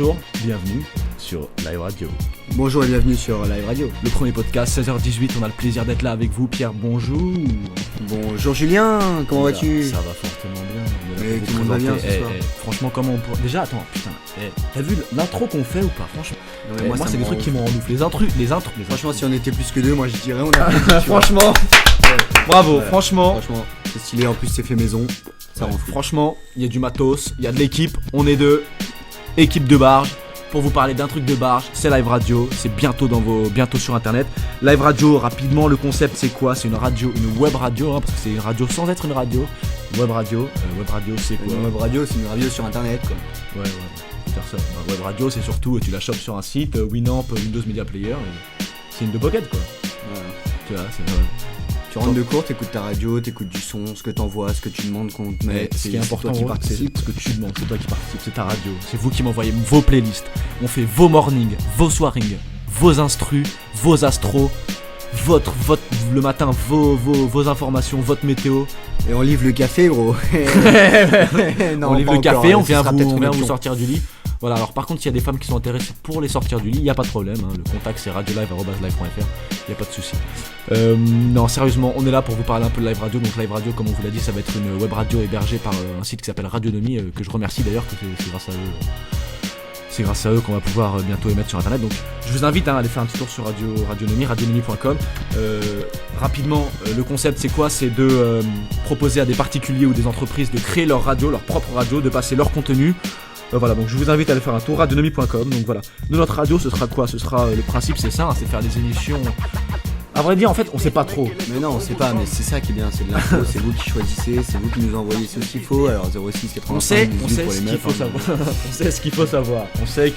Bonjour, bienvenue sur Live Radio. Bonjour et bienvenue sur Live Radio. Le premier podcast, 16h18, on a le plaisir d'être là avec vous. Pierre, bonjour. Bonjour Julien, comment vas-tu? Ça va fortement bien. Mais tout le monde va bien ce soir. Franchement, comment on pourrait... Déjà, attends, putain, t'as vu l'intro qu'on fait ou pas? Franchement, moi c'est des trucs qui m'ont renouvelé. Les intros. Franchement, si on était plus que deux, moi je dirais on a... Franchement, bravo, Voilà. franchement, c'est stylé, en plus c'est fait maison, ça rend fou. franchement, il y a du matos, il y a de l'équipe, on est deux, équipe de barge. Pour vous parler d'un truc de barge, c'est Live Radio, c'est bientôt sur internet. Live Radio, rapidement, le concept c'est quoi? C'est une web radio, parce que c'est une radio sans être une radio. Web radio c'est quoi? Une web radio, c'est une radio sur internet quoi. Ouais, faire ça. Web radio c'est surtout, tu la chopes sur un site, Winamp, Windows Media Player, et c'est une de pocket quoi. Voilà. Tu vois, Tu rentres de cours, t'écoutes ta radio, t'écoutes du son, ce que t'envoies, ce que tu demandes qu'on te met. Ce qui est important, toi qui c'est participe. ce que tu demandes, c'est toi qui participe, c'est ta radio. C'est vous qui m'envoyez vos playlists. On fait vos mornings, vos soirings, vos instrus, vos astros, le matin, vos informations, votre météo. Et on livre le café gros. Non, on livre pas le café, encore, on vient ce sera peut-être une vous option. sortir du lit. Voilà, alors par contre, s'il y a des femmes qui sont intéressées pour les sortir du lit, il n'y a pas de problème. Le contact c'est radiolive@live.fr, il n'y a pas de souci. Non, sérieusement, on est là pour vous parler un peu de Live Radio. Donc Live Radio, comme on vous l'a dit, ça va être une web radio hébergée par un site qui s'appelle Radionomie, que je remercie d'ailleurs, que c'est grâce à eux. C'est grâce à eux qu'on va pouvoir bientôt émettre sur internet. Donc je vous invite à aller faire un petit tour sur Radionomie, radionomie.com. Rapidement, le concept c'est quoi? C'est de proposer à des particuliers ou des entreprises de créer leur propre radio, de passer leur contenu. Voilà, donc je vous invite à aller faire un tour, radionomie.com. Donc voilà, nous notre radio ce sera quoi? Ce sera, le principe c'est ça, c'est faire des émissions. À vrai dire, en fait, on sait pas trop. Mais non, on sait pas, mais c'est ça qui est bien, c'est de l'info, c'est vous qui choisissez, c'est vous qui nous envoyez ce qu'il faut. Alors 06 85 On sait 18 ce pour les qu'il meufs, faut hein. savoir. On sait ce qu'il faut savoir. On sait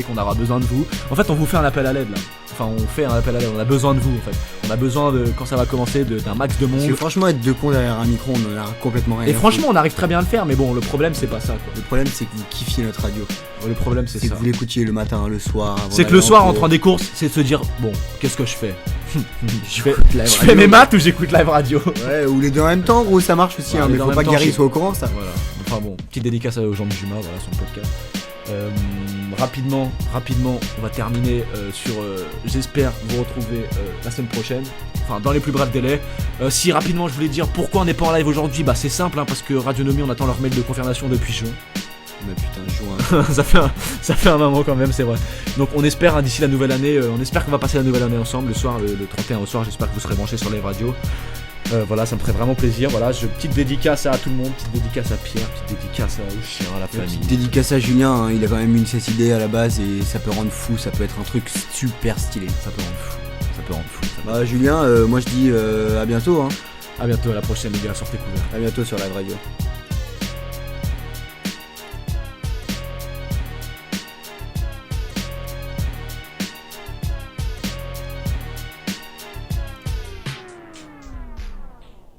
qu'on aura besoin de vous. En fait, on vous fait un appel à l'aide là. Enfin, on fait un appel à l'aide. On a besoin de vous en fait. On a besoin de, quand ça va commencer, d'un max de Parce monde. que franchement, être deux cons derrière un micro, on en a complètement rien. Et à franchement, on arrive très bien à le faire. Mais bon, le problème c'est pas ça quoi. foutre. Le problème, c'est que vous kiffiez notre radio. Le problème c'est C'est ça. que vous l'écoutiez le matin, le soir. avant C'est que d'aller le soir, en cours. rentrant des courses, c'est de se dire bon, qu'est-ce que je fais? Je fais Live je radio. fais mes maths ou j'écoute Live Radio? Ouais, ou les deux en même temps, gros, ça marche aussi, Ouais, hein, les mais deux en faut même pas temps, que Gary c'est- soit au courant, ça. Voilà. Enfin bon, petite dédicace aux gens du Juma, voilà, sur le podcast. Rapidement, on va terminer sur. J'espère vous retrouver la semaine prochaine. Enfin, dans les plus brefs délais. Si rapidement, je voulais dire pourquoi on n'est pas en live aujourd'hui, bah c'est simple, parce que Radionomie, on attend leur mail de confirmation depuis juin. Mais putain, juin. ça fait un moment quand même, c'est vrai. Donc on espère d'ici la nouvelle année, on espère qu'on va passer la nouvelle année ensemble le soir, le 31 au soir. J'espère que vous serez branchés sur Live Radio. Voilà, ça me ferait vraiment plaisir. Voilà, petite dédicace à tout le monde, petite dédicace à Pierre, petite dédicace aux chiens, à la famille. Petite dédicace à Julien, hein, il a quand même eu cette idée à la base et ça peut rendre fou, ça peut être un truc super stylé. Ça peut rendre fou. Bah Julien, moi je dis à bientôt, hein. À bientôt, à la prochaine les gars, sortez couverts. À bientôt sur Live Radio.